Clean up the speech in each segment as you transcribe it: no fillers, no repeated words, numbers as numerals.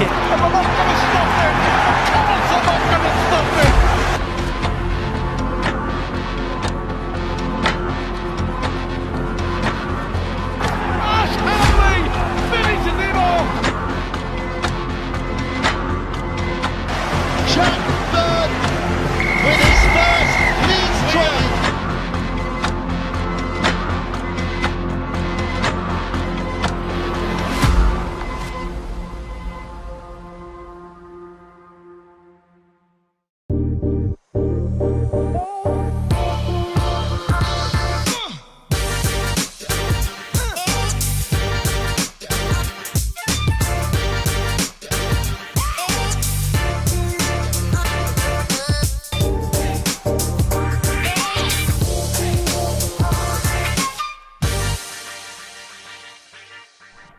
take it. And we're not going to stop it. Also not going to stop it. Finishes it off! Chapman with his first Leeds try.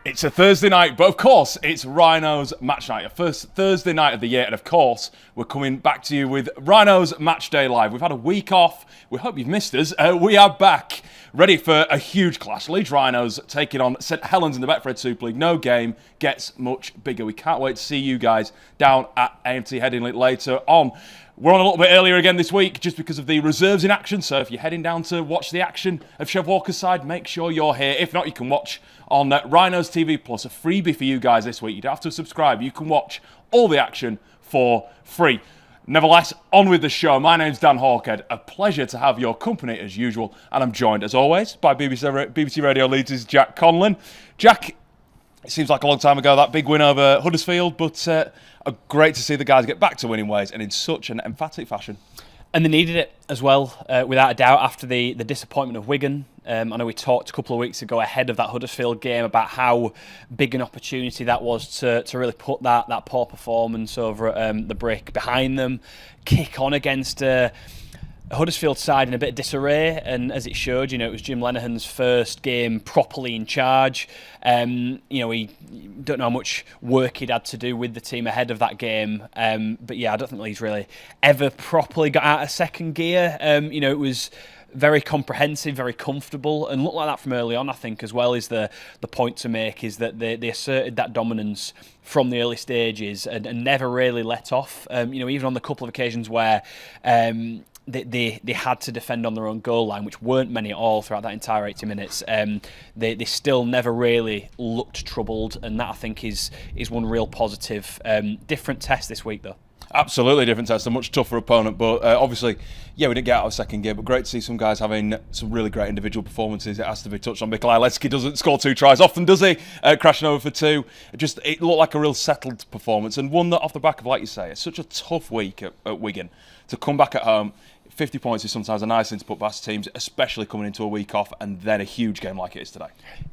It's a Thursday night, but of course it's Rhinos match night, a first Thursday night of the year, and of course we're coming back to you with Rhinos Match Day Live. We've had a week off, we hope you've missed us. We are back, ready for a huge clash. Leeds Rhinos taking on St Helens in the Betfred Super League. No game gets much bigger. We can't wait to see you guys down at AMT Headingley later on. We're on a little bit earlier again this week just because of the reserves in action, so if you're heading down to watch the action of Chev Walker's side, make sure you're here. If not, you can watch on Rhinos TV Plus, a freebie for you guys this week. You don't have to subscribe. You can watch all the action for free. Nevertheless, on with the show. My name's Dan Hawkhead. A pleasure to have your company as usual, and I'm joined as always by BBC Radio Leeds' Jack Conlon. Jack, it seems like a long time ago, that big win over Huddersfield, but great to see the guys get back to winning ways and in such an emphatic fashion. And they needed it as well, without a doubt, after the disappointment of Wigan. I know we talked a couple of weeks ago ahead of that Huddersfield game about how big an opportunity that was to really put that poor performance over at the break behind them, kick on against a Huddersfield side in a bit of disarray, and as it showed, it was Jim Lenihan's first game properly in charge. We don't know how much work he'd had to do with the team ahead of that game, but yeah, I don't think he's really ever properly got out of second gear. It was very comprehensive, very comfortable, and looked like that from early on. I think as well is the point to make is that they asserted that dominance from the early stages and never really let off. Even on the couple of occasions where they had to defend on their own goal line, which weren't many at all throughout that entire 80 minutes. They still never really looked troubled, and that I think is one real positive. Different test this week though. Absolutely different test, a much tougher opponent, but obviously, we didn't get out of second gear, but great to see some guys having some really great individual performances. It has to be touched on. Mikolaj Leski doesn't score 2 tries often, does he? Crashing over for 2. It looked like a real settled performance, and one that off the back of, like you say, it's such a tough week at Wigan. To come back at home, 50 points is sometimes a nice thing to put past teams, especially coming into a week off and then a huge game like it is today.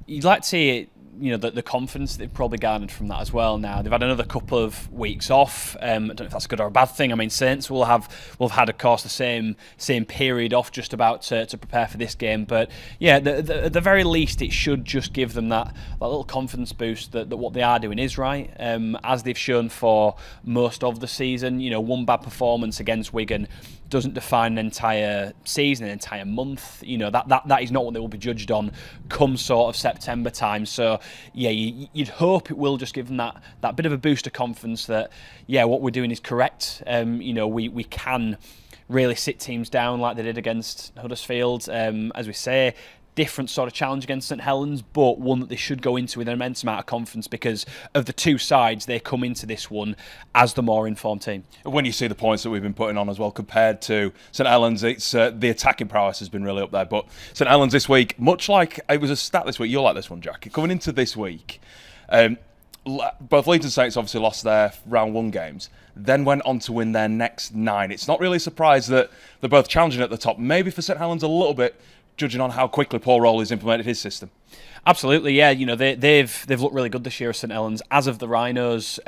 You'd like to see it, the confidence they've probably garnered from that as well now. They've had another couple of weeks off. I don't know if that's a good or a bad thing. I mean, Saints will have had, of course, the same period off just about to prepare for this game. But yeah, at the very least, it should just give them that little confidence boost that what they are doing is right. As they've shown for most of the season, one bad performance against Wigan doesn't define an entire season, an entire month. That is not what they will be judged on come sort of September time. So yeah, you'd hope it will just give them that bit of a boost of confidence that what we're doing is correct. We can really sit teams down like they did against Huddersfield. As we say, different sort of challenge against St Helens, but one that they should go into with an immense amount of confidence because of the two sides they come into this one as the more informed team. When you see the points that we've been putting on as well compared to St Helens, it's the attacking prowess has been really up there. But St Helens this week, much like it was a stat this week, you'll like this one, Jack. Coming into this week, both Leeds and Saints obviously lost their round 1 games, then went on to win their next 9. It's not really a surprise that they're both challenging at the top. Maybe for St Helens a little bit, judging on how quickly Paul Rowley's implemented his system. Absolutely, yeah. They've looked really good this year as St Helens, as of the Rhinos.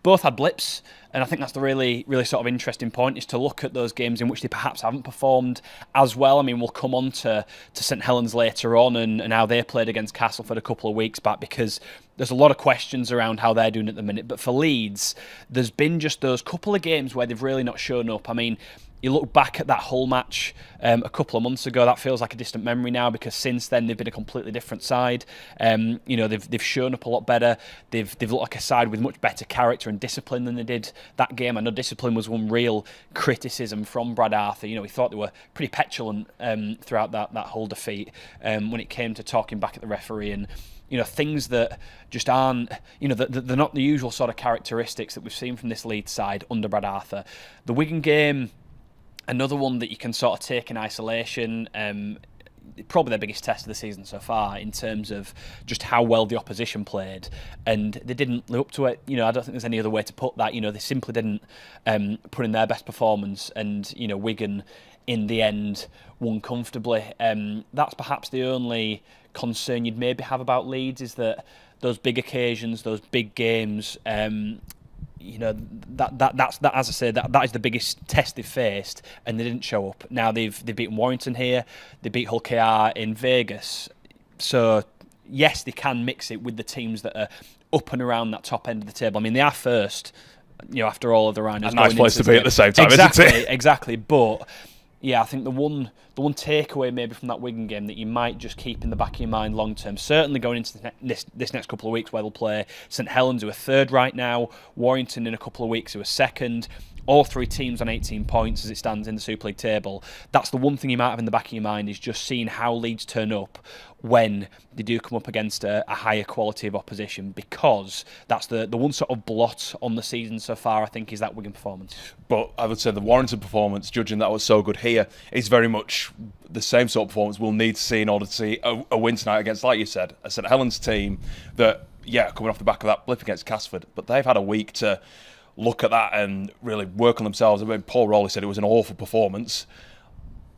Both had blips, and I think that's the really sort of interesting point, is to look at those games in which they perhaps haven't performed as well. I mean, we'll come on to St Helens later on and how they played against Castleford a couple of weeks back, because there's a lot of questions around how they're doing at the minute. But for Leeds, there's been just those couple of games where they've really not shown up. I mean, you look back at that Hull match a couple of months ago, that feels like a distant memory now, because since then they've been a completely different different side. They've shown up a lot better. They've looked like a side with much better character and discipline than they did that game. I know discipline was one real criticism from Brad Arthur. He thought they were pretty petulant throughout that whole defeat when it came to talking back at the referee and things that just aren't, they're not the usual sort of characteristics that we've seen from this Leeds side under Brad Arthur. The Wigan game, another one that you can sort of take in isolation, probably their biggest test of the season so far in terms of just how well the opposition played, and they didn't live up to it. I don't think there's any other way to put that. They simply didn't put in their best performance, and Wigan in the end won comfortably. That's perhaps the only concern you'd maybe have about Leeds, is that those big occasions, those big games, that's as I say, that is the biggest test they've faced, and they didn't show up. Now they've beaten Warrington here, they beat Hull KR in Vegas, so yes, they can mix it with the teams that are up and around that top end of the table. I mean, they are first, after all of the Rhinos. A nice place to be at the same time, exactly, isn't it? Exactly, but yeah, I think the one takeaway maybe from that Wigan game that you might just keep in the back of your mind long term, certainly going into this next couple of weeks where they'll play St Helens, who are third right now, Warrington in a couple of weeks, who are second. All three teams on 18 points as it stands in the Super League table. That's the one thing you might have in the back of your mind, is just seeing how Leeds turn up when they do come up against a higher quality of opposition, because that's the one sort of blot on the season so far, I think, is that Wigan performance. But I would say the Warrington performance, judging that was so good here, is very much the same sort of performance we'll need to see in order to see a win tonight against, like you said, a St Helens team that, coming off the back of that blip against Casford, but they've had a week to look at that and really work on themselves. I mean, Paul Rowley said it was an awful performance,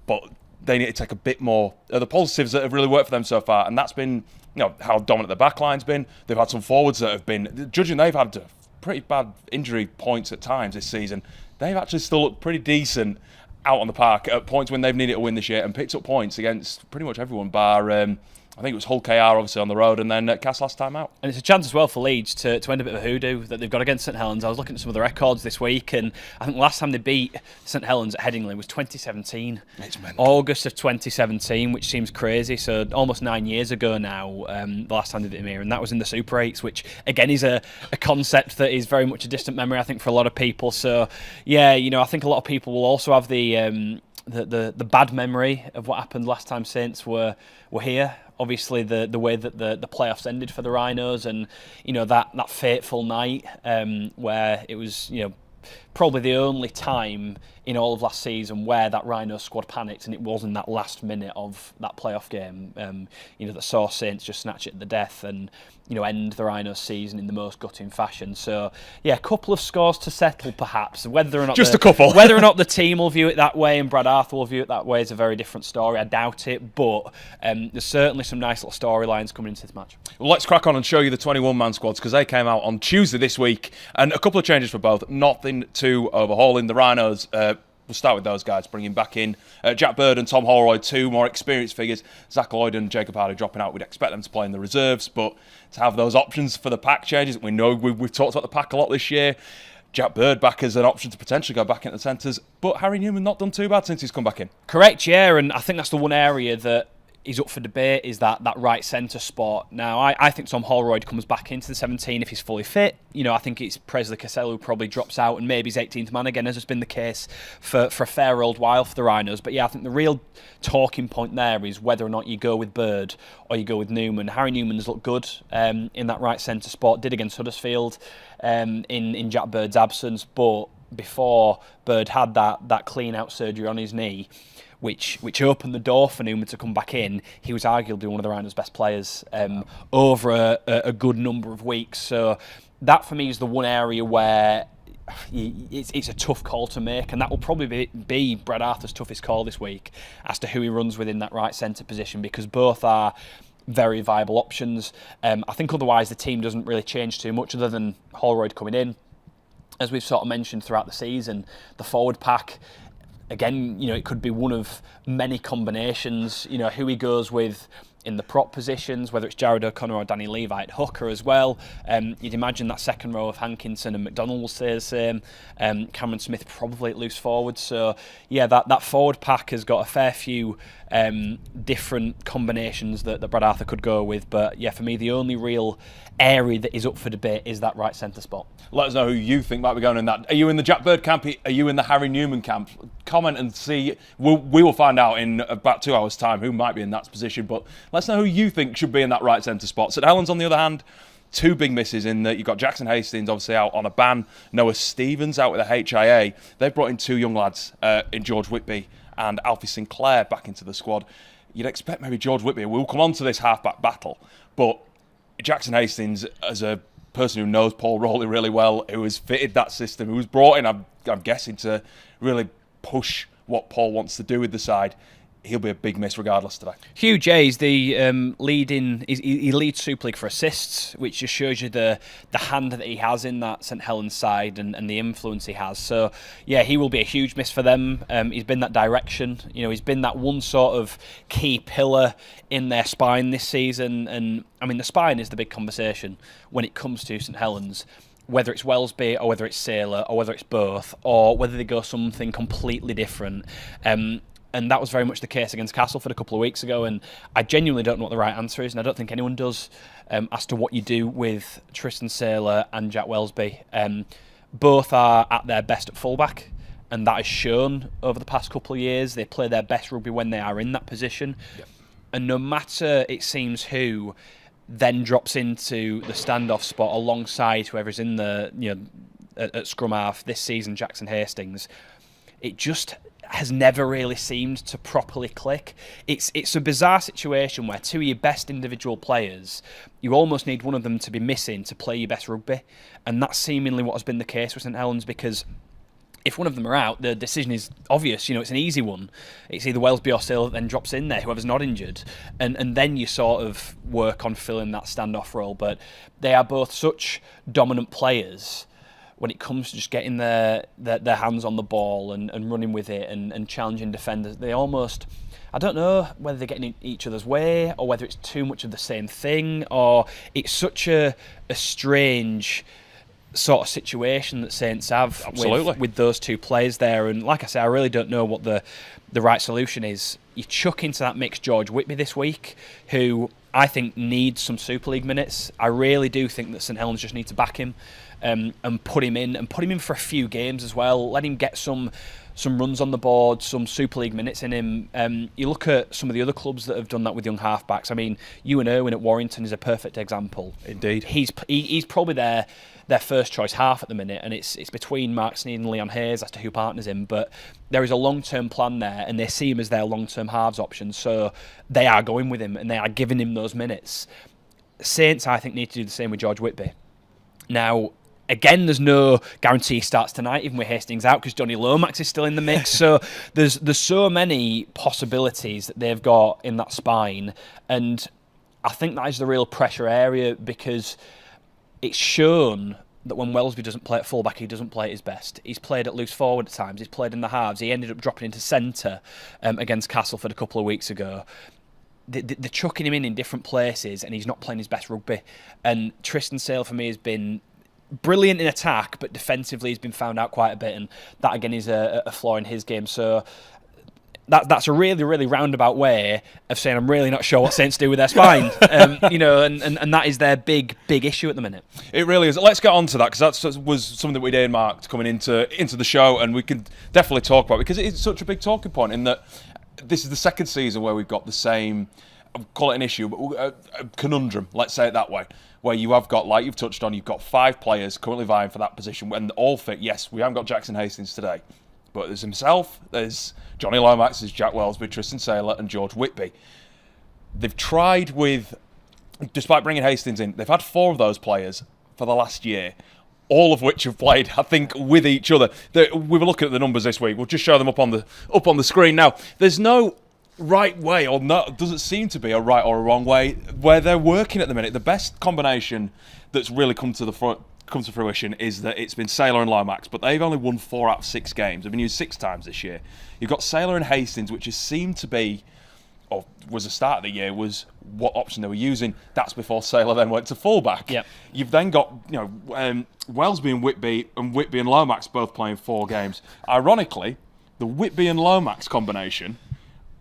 but they need to take a bit more of the positives that have really worked for them so far, and that's been how dominant the backline's been. They've had some forwards that have been, judging they've had pretty bad injury points at times this season, they've actually still looked pretty decent out on the park at points when they've needed to win this year, and picked up points against pretty much everyone bar I think it was Hull KR obviously on the road, and then Cass last time out. And it's a chance as well for Leeds to end a bit of a hoodoo that they've got against St Helens. I was looking at some of the records this week, and I think the last time they beat St Helens at Headingley was 2017. It's mental. August of 2017, which seems crazy. So almost 9 years ago now, the last time they beat them here, and that was in the Super 8s, which again is a concept that is very much a distant memory, I think, for a lot of people. So yeah, I think a lot of people will also have the bad memory of what happened last time Saints were here. Obviously, the way that the playoffs ended for the Rhinos, and that fateful night where it was probably the only time in all of last season where that Rhinos squad panicked, and it was in that last minute of that playoff game that saw Saints just snatch it at the death and end the Rhinos season in the most gutting fashion. So yeah, a couple of scores to settle, perhaps. Whether or not just a couple, whether or not the team will view it that way and Brad Arthur will view it that way is a very different story. I doubt it, but there's certainly some nice little storylines coming into this match. Well, let's crack on and show you the 21-man squads, because they came out on Tuesday this week, and a couple of changes for both. Nothing too overhauling. The Rhinos, we'll start with those guys, bringing back in Jack Bird and Tom Holroyd, two more experienced figures. Zach Lloyd and Jacob Hardy dropping out. We'd expect them to play in the reserves, but to have those options for the pack changes, we know we've talked about the pack a lot this year. Jack Bird back as an option to potentially go back into the centres, but Harry Newman not done too bad since he's come back in. Correct, yeah, and I think that's the one area that is up for debate, is that right centre spot. Now, I think Tom Holroyd comes back into the 17 if he's fully fit. I think it's Presley Cassell who probably drops out, and maybe he's 18th man again, as has been the case for a fair old while for the Rhinos. But yeah, I think the real talking point there is whether or not you go with Bird or you go with Newman. Harry Newman has looked good in that right centre spot, did against Huddersfield in Jack Bird's absence, but before Bird had that clean-out surgery on his knee, which opened the door for Newman to come back in, he was arguably one of the Rhinos' best players over a good number of weeks. So that, for me, is the one area where it's a tough call to make, and that will probably be Brad Arthur's toughest call this week as to who he runs within that right centre position, because both are very viable options. I think otherwise the team doesn't really change too much other than Holroyd coming in. As we've sort of mentioned throughout the season, the forward pack, again, it could be one of many combinations. Who he goes with in the prop positions, whether it's Jared O'Connor or Danny Levi at hooker as well. You'd imagine that second row of Hankinson and McDonald will stay the same. Cameron Smith probably at loose forward. So yeah, that forward pack has got a fair few different combinations that Brad Arthur could go with. But yeah, for me, the only real area that is up for debate is that right centre spot. Let us know who you think might be going in that. Are you in the Jack Bird camp? Are you in the Harry Newman camp? Comment and see. We will find out in about 2 hours' time who might be in that position. But let us know who you think should be in that right centre spot. St Helens, on the other hand, two big misses in that you've got Jackson Hastings obviously out on a ban, Noah Stevens out with a HIA. They've brought in two young lads in George Whitby and Alfie Sinclair back into the squad. You'd expect maybe George Whitby, we'll come on to this halfback battle, but Jackson Hastings, as a person who knows Paul Rowley really well, who has fitted that system, who was brought in, I'm guessing, to really push what Paul wants to do with the side, he'll be a big miss regardless today. Hugh J is the he leads Super League for assists, which just shows you the hand that he has in that St Helens side and the influence he has. So yeah, he will be a huge miss for them. He's been that direction, he's been that one sort of key pillar in their spine this season. And I mean, the spine is the big conversation when it comes to St Helens. Whether it's Walmsley or whether it's Sailor or whether it's both or whether they go something completely different. And that was very much the case against Castleford a couple of weeks ago. And I genuinely don't know what the right answer is, and I don't think anyone does, as to what you do with Tristan Sailor and Jack Walmsley. Both are at their best at fullback, and that is shown over the past couple of years. They play their best rugby when they are in that position. Yep. And no matter, it seems, who then drops into the standoff spot alongside whoever's in the at scrum half this season, Jackson Hastings, it just has never really seemed to properly click. It's a bizarre situation where two of your best individual players, you almost need one of them to be missing to play your best rugby, and that's seemingly what has been the case with St Helens, because if one of them are out, the decision is obvious. It's an easy one. It's either Walmsley or Sailor that then drops in there, whoever's not injured, and then you sort of work on filling that standoff role. But they are both such dominant players when it comes to just getting their hands on the ball and running with it and challenging defenders. They almost, I don't know whether they're getting in each other's way or whether it's too much of the same thing, or it's such a strange sort of situation that Saints have with those two players there. And like I say, I really don't know what the right solution is. You chuck into that mix George Whitby this week, who I think needs some Super League minutes. I really do think that St Helens just need to back him. And put him in for a few games as well. Let him get some runs on the board, some Super League minutes in him. You look at some of the other clubs that have done that with young halfbacks. I mean, Ewan Irwin at Warrington is a perfect example. Indeed, he's probably their first choice half at the minute, and it's between Mark Sneed and Leon Hayes as to who partners him. But there is a long-term plan there, and they see him as their long-term halves option. So they are going with him, and they are giving him those minutes. Saints, I think, need to do the same with George Whitby. Now, again, there's no guarantee he starts tonight, even with Hastings out, because Johnny Lomax is still in the mix. So there's so many possibilities that they've got in that spine. And I think that is the real pressure area, because it's shown that when Walmsley doesn't play at fullback, he doesn't play at his best. He's played at loose forward at times. He's played in the halves. He ended up dropping into centre against Castleford a couple of weeks ago. They're chucking him in different places, and he's not playing his best rugby. And Tristan Sailor, for me, has been brilliant in attack, but defensively he's been found out quite a bit, and that again is a flaw in his game. So that's a really, really roundabout way of saying I'm really not sure what Saints do with their spine. And that is their big issue at the minute. It really is. Let's get on to that, because that was something that we'd earmarked coming into the show, and we can definitely talk about it, because it's such a big talking point in that this is the second season where we've got the same, I'll call it an issue, but a conundrum, let's say it that way, where you have got, like you've touched on, you've got 5 players currently vying for that position, when all fit. Yes, we haven't got Jackson Hastings today, but there's himself, there's Johnny Lomax, there's Jack Walmsley, Tristan Sailor and George Whitby. They've tried with, despite bringing Hastings in, they've had 4 of those players for the last year, all of which have played, I think, with each other. We were looking at the numbers this week. We'll just show them up on the screen now. There's no right way, or no, doesn't seem to be a right or a wrong way where they're working at the minute. The best combination that's really come to fruition is that it's been Sailor and Lomax, but they've only won 4 out of 6 games. They've been used 6 times this year. You've got Sailor and Hastings, which has seemed to be or was the start of the year, was what option they were using. That's before Sailor then went to fullback. Yep. You've then got Welsby and Whitby and Lomax both playing 4 games. Ironically, the Whitby and Lomax combination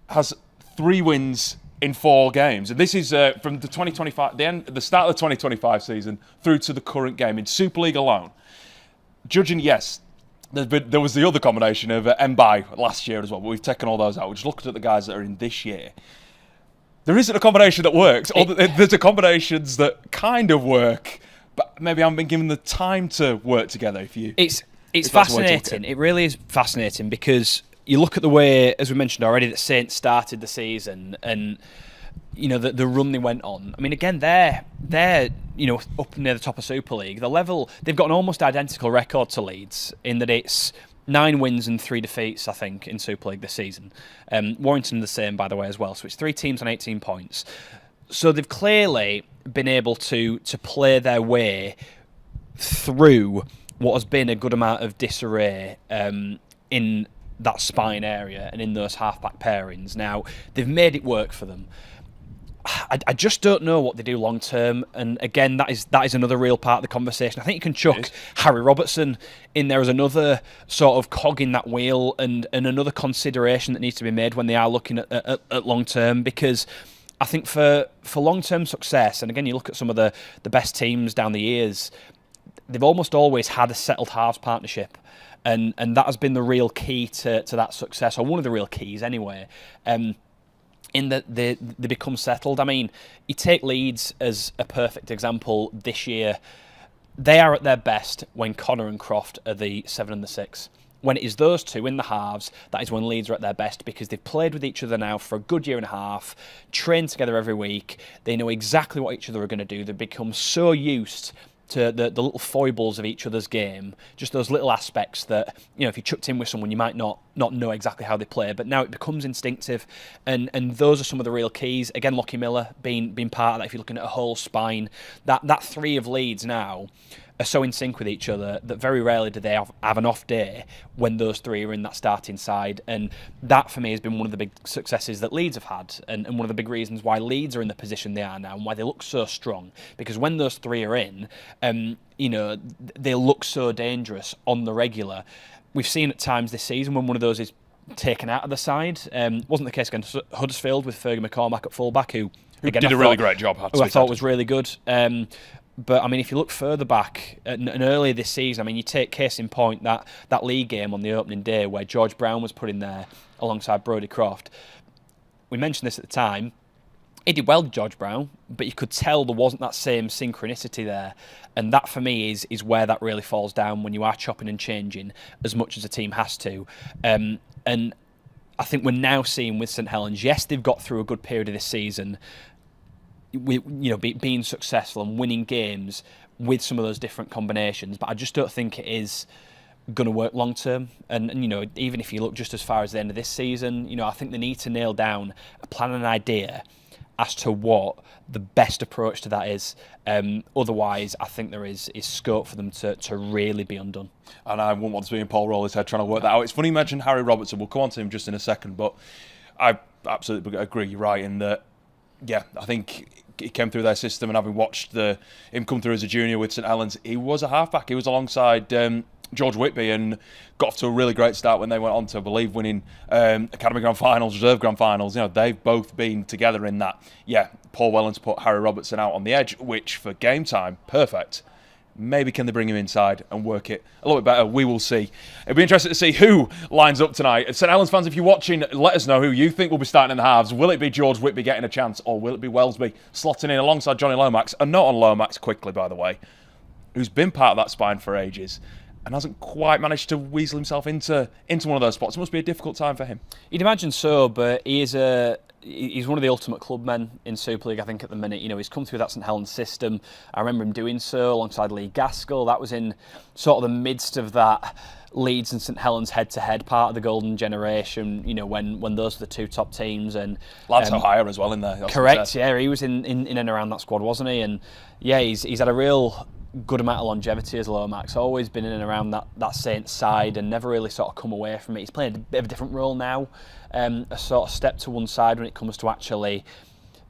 has 3 wins in 4 games, and this is from the 2025, the start of the 2025 season through to the current game in Super League alone. Judging, yes, there was the other combination of Mbai last year as well, but we've taken all those out. We're just looking at the guys that are in this year. There isn't a combination that works. There's a combinations that kind of work, but maybe I haven't been given the time to work together. It's fascinating. It really is fascinating because you look at the way, as we mentioned already, that Saints started the season and the run they went on. I mean, again, they're up near the top of Super League. The level, they've got an almost identical record to Leeds in that it's 9 wins and 3 defeats, I think, in Super League this season. Warrington the same, by the way, as well. So it's 3 teams on 18 points. So they've clearly been able to play their way through what has been a good amount of disarray in that spine area and in those halfback pairings. Now, they've made it work for them. I just don't know what they do long term, and again, that is another real part of the conversation. I think you can chuck Harry Robertson in there as another sort of cog in that wheel, and another consideration that needs to be made when they are looking at long term, because I think for long term success, and again, you look at some of the best teams down the years, they've almost always had a settled halves partnership. And that has been the real key to that success, or one of the real keys anyway, in that they become settled. I mean, you take Leeds as a perfect example this year. They are at their best when Connor and Croft are the 7 and the 6. When it is those two in the halves, that is when Leeds are at their best, because they've played with each other now for a good year and a half, trained together every week, they know exactly what each other are going to do, they've become so used to the little foibles of each other's game, just those little aspects that, if you chucked in with someone, you might not know exactly how they play, but now it becomes instinctive, and those are some of the real keys. Again, Lockie Miller being part of that. If you're looking at a whole spine, that 3 of Leeds now are so in sync with each other that very rarely do they have an off day when those 3 are in that starting side. And that, for me, has been one of the big successes that Leeds have had, and one of the big reasons why Leeds are in the position they are now and why they look so strong. Because when those 3 are in, they look so dangerous on the regular. We've seen at times this season when one of those is taken out of the side. Wasn't the case against Huddersfield with Fergie McCormack at fullback, who again, did a really great job. Who I thought was really good. But I mean, if you look further back and earlier this season, I mean, you take case in point that league game on the opening day where George Brown was put in there alongside Brodie Croft. We mentioned this at the time. He did well, George Brown, but you could tell there wasn't that same synchronicity there. And that, for me, is where that really falls down when you are chopping and changing as much as a team has to. And I think we're now seeing with St Helens, yes, they've got through a good period of this season, being successful and winning games with some of those different combinations, but I just don't think it is going to work long term. And even if you look just as far as the end of this season, I think they need to nail down a plan and idea as to what the best approach to that is. Otherwise, I think there is scope for them to really be undone. And I wouldn't want to be in Paul Rowley's head trying to work that out. It's funny you mentioned Harry Robertson. We'll come on to him just in a second, but I absolutely agree. You're right in that. Yeah, I think he came through their system, and having watched him come through as a junior with St Helens, he was a halfback. He was alongside George Whitby and got off to a really great start when they went on to, I believe, winning Academy Grand Finals, Reserve Grand Finals. They've both been together in that. Yeah, Paul Wellens put Harry Robertson out on the edge, which for game time, perfect. Maybe can they bring him inside and work it a little bit better? We will see. It'll be interesting to see who lines up tonight. St Helens fans, if you're watching, let us know who you think will be starting in the halves. Will it be George Whitby getting a chance, or will it be Welsby slotting in alongside Johnny Lomax? A note on Lomax quickly, by the way, who's been part of that spine for ages and hasn't quite managed to weasel himself into one of those spots. It must be a difficult time for him. You'd imagine so, but he's one of the ultimate club men in Super League, I think, at the minute. He's come through that St Helens system. I remember him doing so alongside Lee Gaskell. That was in sort of the midst of that Leeds and St Helens head-to-head part of the golden generation, when those were the 2 top teams. And Lance O'Hire as well in there. Correct, yeah. He was in and around that squad, wasn't he? And yeah, he's had a real good amount of longevity as Lomax. Always been in and around that Saints side and never really sort of come away from it. He's playing a bit of a different role now, a sort of step to one side when it comes to actually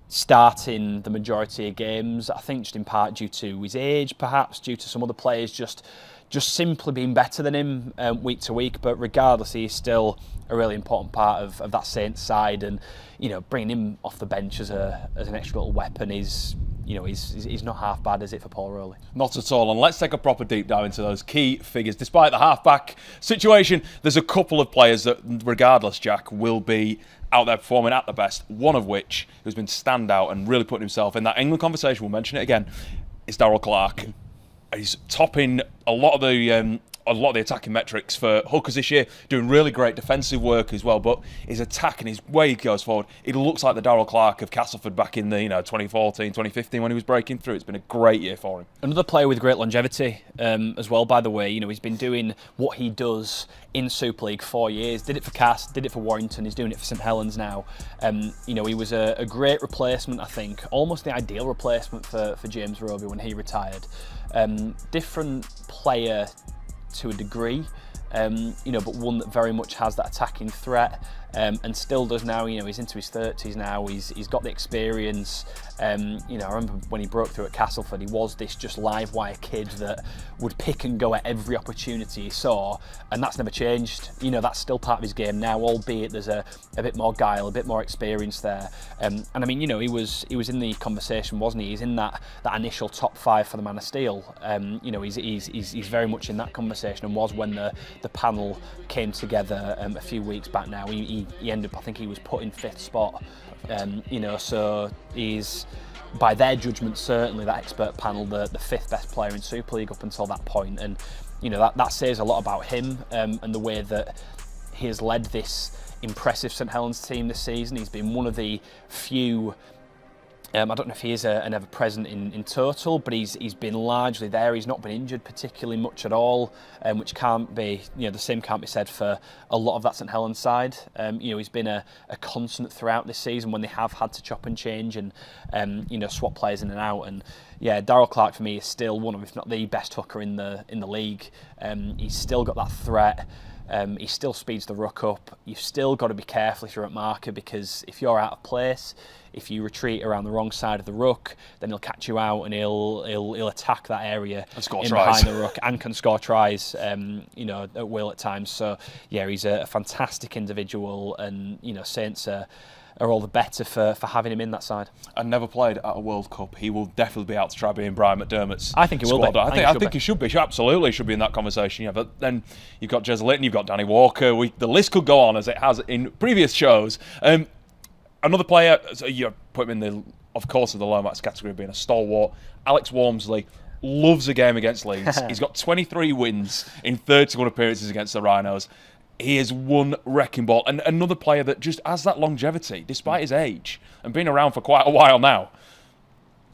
starting the majority of games. I think just in part due to his age, perhaps due to some other players just simply being better than him week to week. But regardless, he's still a really important part of that Saints side, and bringing him off the bench as an extra little weapon is. He's not half bad, is it, for Paul Rowley? Not at all. And let's take a proper deep dive into those key figures. Despite the halfback situation, there's a couple of players that, regardless, Jack, will be out there performing at the best. One of which, who's been standout and really putting himself in that England conversation, we'll mention it again, is Darrell Clarke. He's topping a lot of the attacking metrics for hookers this year, doing really great defensive work as well. But his attack and his way he goes forward, it looks like the Darrell Clarke of Castleford back in the 2014, 2015 when he was breaking through. It's been a great year for him. Another player with great longevity as well, by the way. He's been doing what he does in Super League 4 years. Did it for Cass, did it for Warrington. He's doing it for St Helens now. He was a great replacement, I think, almost the ideal replacement for James Roby when he retired. Different player to a degree, but one that very much has that attacking threat, and still does now. He's into his 30s now. He's got the experience. I remember when he broke through at Castleford, he was this just live wire kid that would pick and go at every opportunity he saw, and that's never changed. That's still part of his game now, albeit there's a bit more guile, a bit more experience there. And I mean, he was in the conversation, wasn't he? He's in that initial top 5 for the Man of Steel. He's very much in that conversation, and was when the panel came together a few weeks back now. He ended up, I think he was put in 5th spot. So he's, by their judgment, certainly that expert panel, the 5th best player in Super League up until that point. And that says a lot about him, and the way that he has led this impressive St Helens team this season. He's been one of the few, I don't know if he is an ever present in total, but he's been largely there. He's not been injured particularly much at all, which can't be, the same can't be said for a lot of that St Helens side. He's been a constant throughout this season when they have had to chop and change and swap players in and out. And yeah, Darrell Clarke for me is still one of, if not the best hooker in the league. He's still got that threat. He still speeds the ruck up. You've still got to be careful if you're at marker, because if you're out of place, if you retreat around the wrong side of the ruck, then he'll catch you out and he'll attack that area and score behind the ruck, and can score tries, at will at times. So yeah, he's a fantastic individual, and Saints are all the better for having him in that side. And never played at a World Cup. He will definitely be out to try being Brian McDermott's I think he will squad. be. I think he should be. Absolutely should be in that conversation. Yeah, but then you've got Jez Litton, you've got Danny Walker. The list could go on as it has in previous shows. Another player, so you put him in the Lomax category of being a stalwart. Alex Walmsley loves a game against Leeds. He's got 23 wins in 31 appearances against the Rhinos. He is one wrecking ball. And another player that just has that longevity, despite his age, and being around for quite a while now.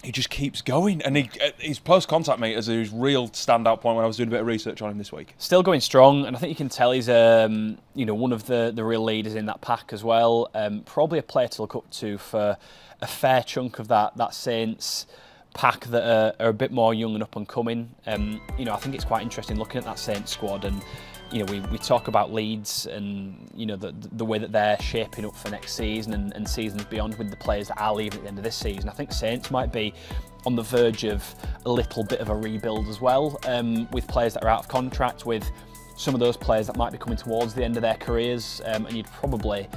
He just keeps going. And his post-contact mate is his real standout point when I was doing a bit of research on him this week. Still going strong, and I think you can tell he's one of the real leaders in that pack as well. Probably a player to look up to for a fair chunk of that Saints pack that are a bit more young and up and coming. I think it's quite interesting looking at that Saints squad, and we talk about Leeds and the way that they're shaping up for next season and seasons beyond with the players that are leaving at the end of this season. I think Saints might be on the verge of a little bit of a rebuild as well, with players that are out of contract, with some of those players that might be coming towards the end of their careers, and you'd probably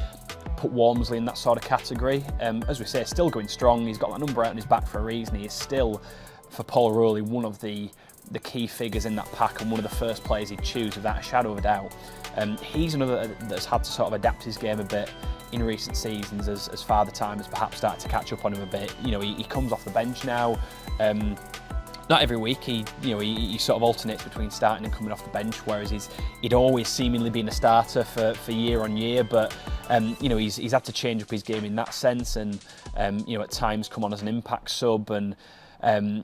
put Walmsley in that sort of category. As we say, still going strong. He's got that number out on his back for a reason. He is still, for Paul Rowley, one of the key figures in that pack, and one of the first players he'd choose without a shadow of a doubt. He's another that's had to sort of adapt his game a bit in recent seasons as Father Time has perhaps started to catch up on him a bit. He comes off the bench now. Not every week. He sort of alternates between starting and coming off the bench, whereas he'd always seemingly been a starter for year on year. But he's had to change up his game in that sense, and at times come on as an impact sub and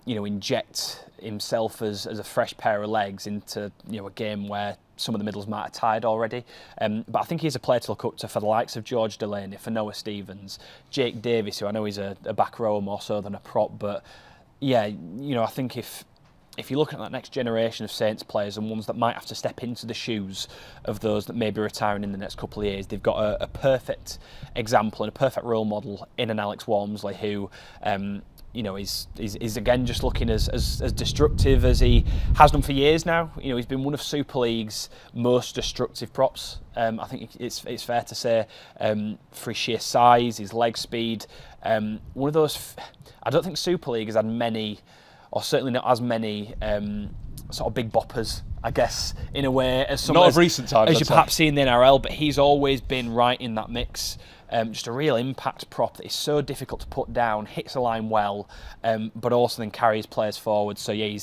inject himself as a fresh pair of legs into a game where some of the middles might have tied already. But I think he's a player to look up to for the likes of George Delaney, for Noah Stevens, Jake Davis, who I know he's a back rower more so than a prop, but yeah, I think if if you look at that next generation of Saints players and ones that might have to step into the shoes of those that may be retiring in the next couple of years, they've got a perfect example and a perfect role model in an Alex Walmsley who, is again just looking as destructive as he has done for years now. He's been one of Super League's most destructive props. I think it's fair to say, for his sheer size, his leg speed, one of those. I don't think Super League has had many, or certainly not as many, sort of big boppers, I guess, in a way, as some not of recent times, as you perhaps see in the NRL. But he's always been right in that mix. Just a real impact prop that is so difficult to put down, hits a line well, but also then carries players forward. So yeah,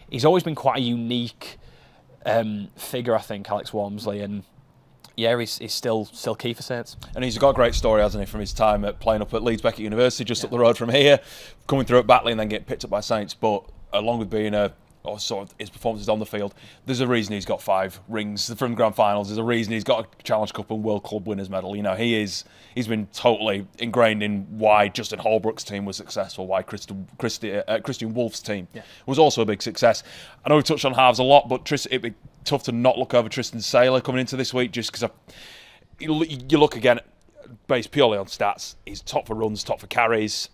he's always been quite a unique figure, I think, Alex Walmsley, and yeah, he's still key for Saints. And he's got a great story, hasn't he, from his time playing up at Leeds Beckett University, just up the road from here, coming through at Batley and then getting picked up by Saints. But along with being sort of his performances on the field, there's a reason he's got 5 rings from grand finals. There's a reason he's got a Challenge Cup and World Club Winners medal. He's been totally ingrained in why Justin Holbrook's team was successful, why Christian Wolf's team was also a big success. I know we touched on halves a lot, but it'd be tough to not look over Tristan Sailor coming into this week, just because you look again, based purely on stats. He's top for runs, top for carries.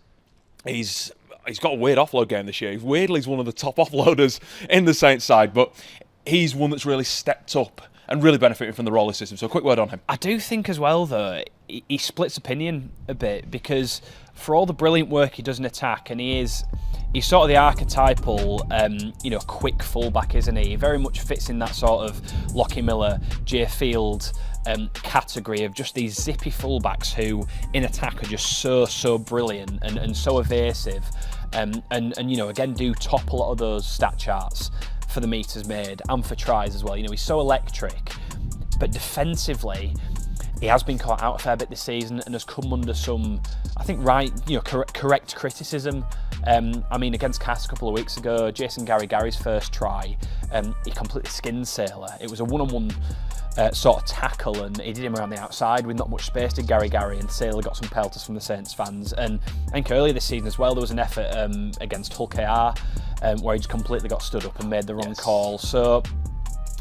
He's got a weird offload game this year. Weirdly, he's one of the top offloaders in the Saints side, but he's one that's really stepped up and really benefiting from the Rolly system. So a quick word on him. I do think as well, though, he splits opinion a bit, because for all the brilliant work he does in attack, and he's sort of the archetypal, quick fullback, isn't he? He very much fits in that sort of Lockie Miller, Jay Field category of just these zippy fullbacks who, in attack, are just so brilliant and so evasive, and again do top a lot of those stat charts for the meters made and for tries as well. He's so electric, but defensively he has been caught out a fair bit this season and has come under some, I think, correct criticism. Against Cass a couple of weeks ago, Jason Gary's first try, he completely skinned Sailor. It was a one-on-one sort of tackle, and he did him around the outside with not much space, did Gary, and Sailor got some pelters from the Saints fans. And I think earlier this season as well, there was an effort against Hull KR where he just completely got stood up and made the wrong call. So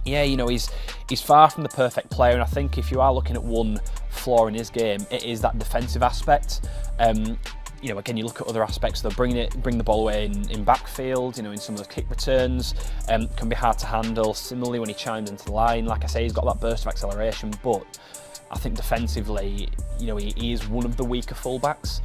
yeah, he's far from the perfect player, and I think if you are looking at one flaw in his game, it is that defensive aspect. Again, you look at other aspects, though, bring the ball away in backfield, in some of the kick returns, can be hard to handle. Similarly, when he chimes into the line, like I say, he's got that burst of acceleration, but I think defensively, he is one of the weaker fullbacks.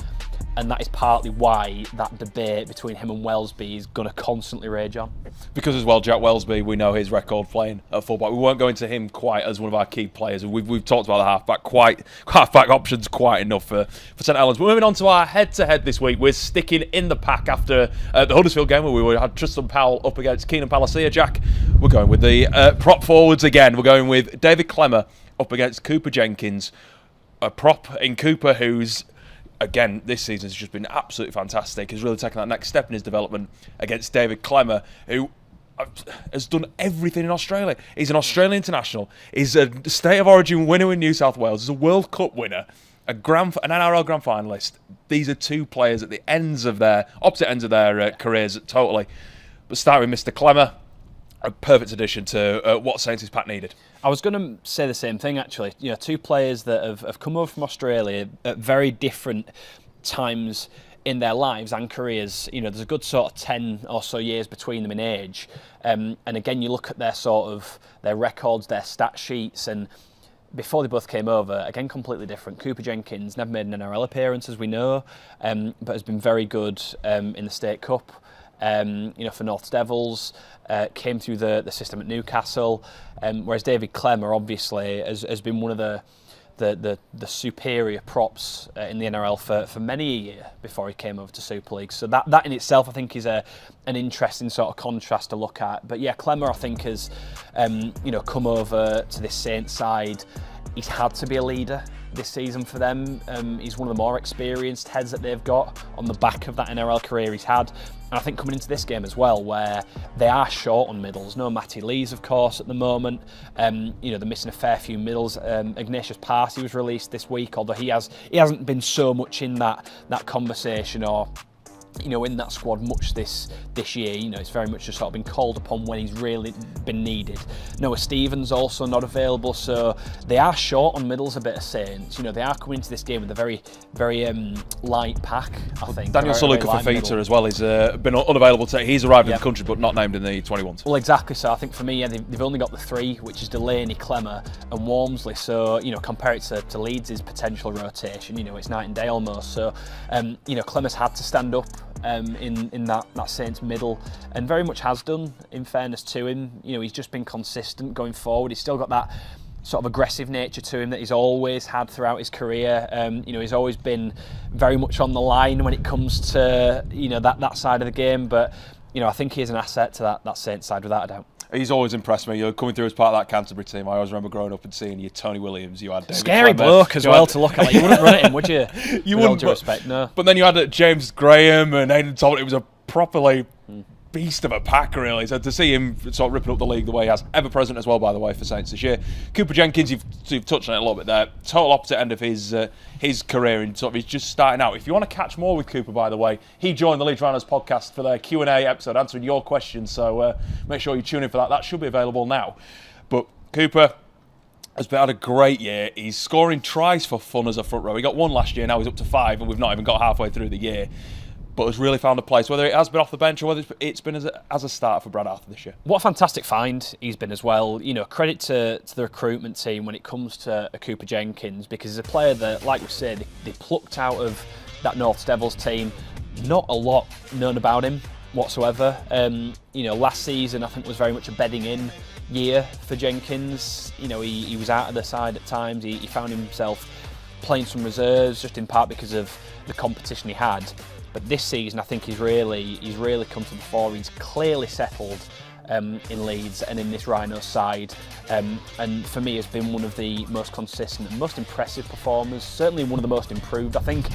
And that is partly why that debate between him and Welsby is going to constantly rage on. Because as well, Jack Welsby, we know his record playing at fullback. We won't go into him quite as one of our key players. We've talked about the halfback options quite enough for St Helens. We're moving on to our head-to-head this week. We're sticking in the pack after the Huddersfield game where we had Tristan Powell up against Keenan Palacia. Jack, we're going with the prop forwards again. We're going with David Clemmer up against Cooper Jenkins. A prop in Cooper who's, again, this season has just been absolutely fantastic. He's really taken that next step in his development against David Clemmer, who has done everything in Australia. He's an Australian international. He's a State of Origin winner in New South Wales. He's a World Cup winner, an NRL Grand Finalist. These are two players at the opposite ends of their careers, totally. But starting with Mr. Clemmer, a perfect addition to what Saints' pack needed. I was going to say the same thing, actually. Two players that have come over from Australia at very different times in their lives and careers. There's a good sort of 10 or so years between them in age. And again, you look at their records, their stat sheets, and before they both came over, again, completely different. Cooper Jenkins never made an NRL appearance, as we know, but has been very good in the State Cup. For North Devils, came through the system at Newcastle, whereas David Clemmer obviously has been one of the superior props in the NRL for many a year before he came over to Super League. So that in itself, I think, is an interesting sort of contrast to look at. But yeah, Clemmer, I think, has come over to this Saints side. He's had to be a leader this season for them. He's one of the more experienced heads that they've got on the back of that NRL career he's had. And I think coming into this game as well, where they are short on middles. No Matty Lees, of course, at the moment. They're missing a fair few middles. Ignatius Parsi was released this week, although he hasn't been so much in that conversation or in that squad much this year. It's very much just sort of been called upon when he's really been needed. Noah Stevens also not available, so they are short on middles a bit of Saints. They are coming into this game with a very, very light pack, I think. Daniel Suluka Fafita as well. He's been unavailable today. He's arrived in the country but not named in the 21s. Well, exactly. So I think for me, they've only got the 3, which is Delaney, Clemmer and Walmsley. So, compare it to Leeds' potential rotation, it's night and day almost. So, Clemmer's had to stand up in that Saints middle, and very much has done, in fairness to him. He's just been consistent going forward. He's still got that sort of aggressive nature to him that he's always had throughout his career. He's always been very much on the line when it comes to that side of the game, but I think he is an asset to that Saints side without a doubt. He's always impressed me. You're coming through as part of that Canterbury team. I always remember growing up and seeing you, Tony Williams. You had David scary Clement, bloke as well to look at. Like, you wouldn't run at him, would you? You With all wouldn't. due respect, no. But then you had James Graham and Aidan Thompson. It was a properly beast of a pack, really. So to see him sort of ripping up the league the way he has, ever present as well, by the way, for Saints this year. Cooper Jenkins, you've touched on it a little bit there. Total opposite end of his career, and sort of he's just starting out. If you want to catch more with Cooper, by the way, he joined the Leeds Rhinos podcast for their Q&A episode, answering your questions. So make sure you tune in for that. That should be available now. But Cooper has had a great year. He's scoring tries for fun as a front row. He got 1 last year. Now he's up to 5, and we've not even got halfway through the year. But has really found a place, whether it has been off the bench or whether it's been as a starter for Brad Arthur this year. What a fantastic find he's been as well. Credit to the recruitment team when it comes to Cooper Jenkins, because he's a player that, like we said, they plucked out of that North Devils team. Not a lot known about him whatsoever. Last season I think was very much a bedding in year for Jenkins. He was out of the side at times. He found himself playing some reserves, just in part because of the competition he had. But this season, I think he's really come to the fore. He's clearly settled in Leeds and in this Rhinos side, and for me has been one of the most consistent and most impressive performers. Certainly one of the most improved. I think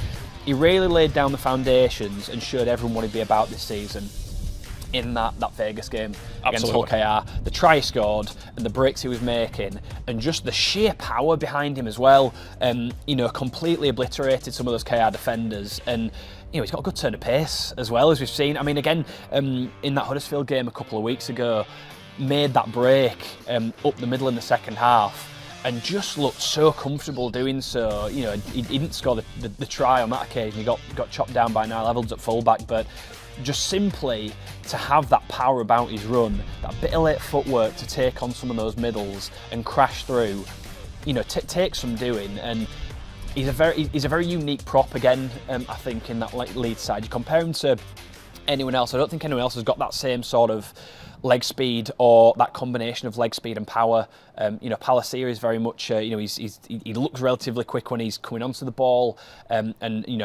he really laid down the foundations and showed everyone what he'd be about this season. In that Vegas game against Hull KR, the try he scored and the breaks he was making, and just the sheer power behind him as well. Completely obliterated some of those KR defenders, and he's got a good turn of pace as well, as we've seen. I mean, again, in that Huddersfield game a couple of weeks ago, made that break up the middle in the second half, and just looked so comfortable doing so. He didn't score the try on that occasion. He got chopped down by Niall Evans at fullback, but just simply to have that power about his run, that bit of late footwork to take on some of those middles and crash through, takes some doing. And he's a very unique prop again. I think in that Leeds side, you compare him to anyone else. I don't think anyone else has got that same sort of leg speed or that combination of leg speed and power. Palacier is very much, he looks relatively quick when he's coming onto the ball, and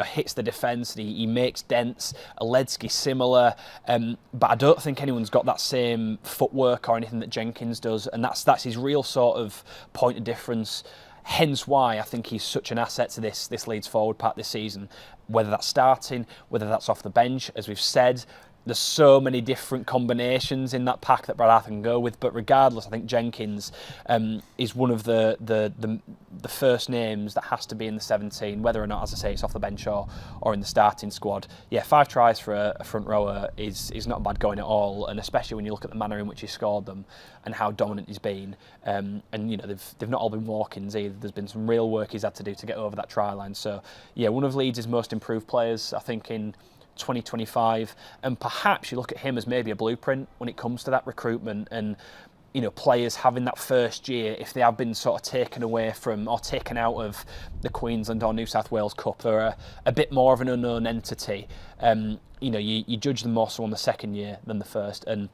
hits the defence. He makes dents. Aledzki similar, but I don't think anyone's got that same footwork or anything that Jenkins does, and that's his real sort of point of difference. Hence why I think he's such an asset to this Leeds forward pack this season. Whether that's starting, whether that's off the bench, as we've said, there's so many different combinations in that pack that Brad Arthur can go with. But regardless, I think Jenkins is one of the first names that has to be in the 17, whether or not, as I say, it's off the bench or in the starting squad. Yeah, 5 tries for a front rower is not bad going at all, and especially when you look at the manner in which he scored them and how dominant he's been. And they've not all been walk-ins either. There's been some real work he's had to do to get over that try line. So yeah, one of Leeds' most improved players, I think, in 2025, and perhaps you look at him as maybe a blueprint when it comes to that recruitment and players having that first year, if they have been sort of taken away from or taken out of the Queensland or New South Wales Cup, they're a bit more of an unknown entity. You judge them more so on the second year than the first, and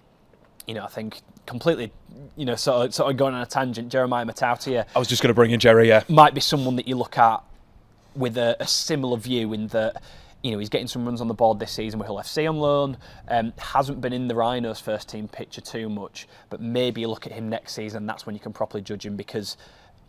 I think completely, sort of going on a tangent, Jeremiah Matautia, I was just going to bring in Jerry, yeah, might be someone that you look at with a similar view in that he's getting some runs on the board this season with Hull FC on loan. Hasn't been in the Rhinos first team picture too much, but maybe you look at him next season, that's when you can properly judge him, because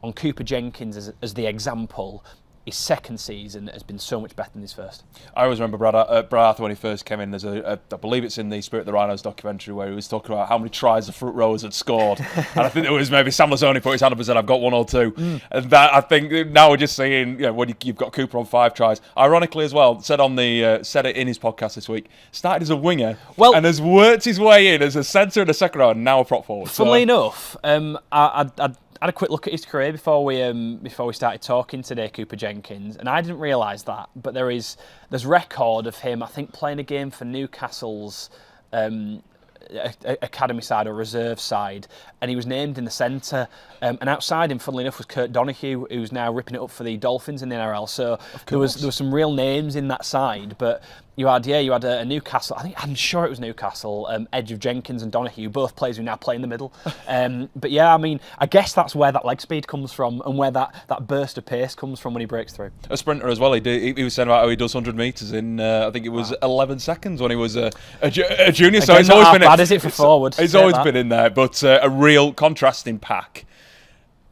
on Cooper Jenkins as the example, his second season has been so much better than his first. I always remember Brad Arthur when he first came in. There's I believe it's in the Spirit of the Rhinos documentary where he was talking about how many tries the front rowers had scored. And I think it was maybe Sam Lazzoni put his hand up and said, I've got 1 or 2. And that, I think now we're just seeing, when you've got Cooper on 5 tries. Ironically as well, said it in his podcast this week, started as a winger and has worked his way in as a centre and a second row and now a prop forward. Funnily enough, I had a quick look at his career before we started talking today, Cooper Jenkins, and I didn't realise that. But there's record of him, I think, playing a game for Newcastle's academy side or reserve side, and he was named in the centre. And outside him, funnily enough, was Kurt Donahue, who's now ripping it up for the Dolphins in the NRL. So there was some real names in that side, but you had a Newcastle. I'm sure it was Newcastle. Edge of Jenkins and Donahue, both players who now play in the middle. But yeah, I mean, I guess that's where that leg speed comes from, and where that burst of pace comes from when he breaks through. A sprinter as well. He was saying about how he does 100 metres in I think it was 11 seconds when he was a junior. Again, so it's always been bad, is it, for forward? It's always been in there, but a real contrasting pack.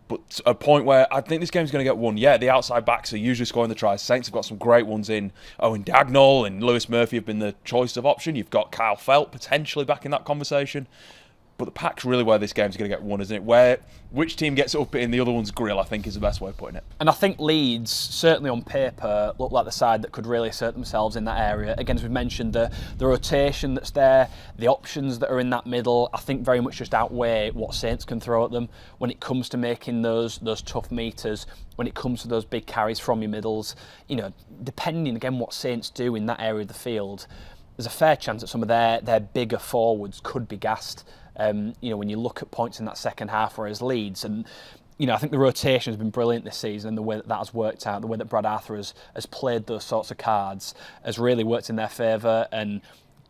But a point where I think this game's going to get won. Yeah, the outside backs are usually scoring the tries. Saints have got some great ones in. Owen Dagnall and Lewis Murphy have been the choice of option. You've got Kyle Felt potentially back in that conversation. But the pack's really where this game's going to get won, isn't it? Which team gets up in the other one's grill, I think, is the best way of putting it. And I think Leeds, certainly on paper, look like the side that could really assert themselves in that area. Again, as we mentioned, the rotation that's there, the options that are in that middle, I think very much just outweigh what Saints can throw at them when it comes to making those tough meters, when it comes to those big carries from your middles. Depending, again, what Saints do in that area of the field, there's a fair chance that some of their bigger forwards could be gassed. When you look at points in that second half, whereas Leeds, and I think the rotation has been brilliant this season, and the way that has worked out, the way that Brad Arthur has played those sorts of cards has really worked in their favour. And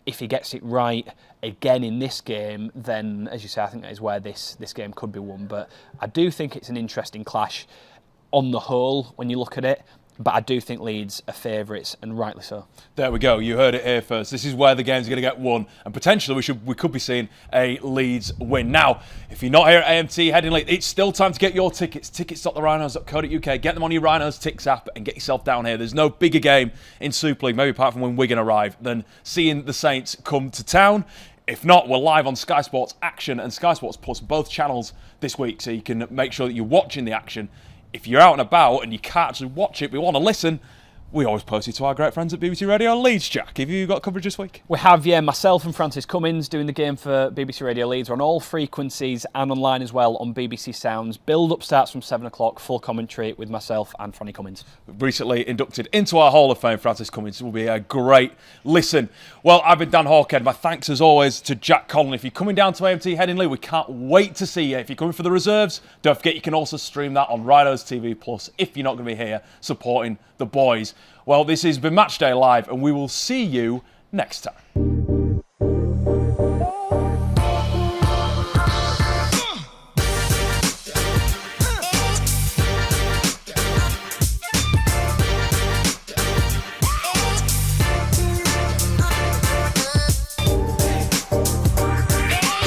if he gets it right again in this game, then, as you say, I think that is where this game could be won. But I do think it's an interesting clash on the whole when you look at it. But I do think Leeds are favourites, and rightly so. There we go. You heard it here first. This is where the game's going to get won, and potentially we could be seeing a Leeds win. Now, if you're not here at AMT heading late, it's still time to get your tickets. Tickets.therhinos.co.uk. Get them on your Rhinos Tix app and get yourself down here. There's no bigger game in Super League, maybe apart from when Wigan arrive, than seeing the Saints come to town. If not, we're live on Sky Sports Action and Sky Sports Plus, both channels this week, so you can make sure that you're watching the action. If you're out and about and you can't actually watch it, but you want to listen, we always post it to our great friends at BBC Radio Leeds. Jack, have you got coverage this week? We have, yeah. Myself and Francis Cummins doing the game for BBC Radio Leeds. We're on all frequencies and online as well on BBC Sounds. Build-up starts from 7 o'clock, full commentary with myself and Franny Cummins. Recently inducted into our Hall of Fame, Francis Cummins. It will be a great listen. Well, I've been Dan Hawkhead. My thanks as always to Jack Conlon. If you're coming down to AMT Headingley, we can't wait to see you. If you're coming for the reserves, don't forget you can also stream that on Rhinos TV Plus if you're not going to be here supporting the boys. Well, this has been Matchday Live, and we will see you next time.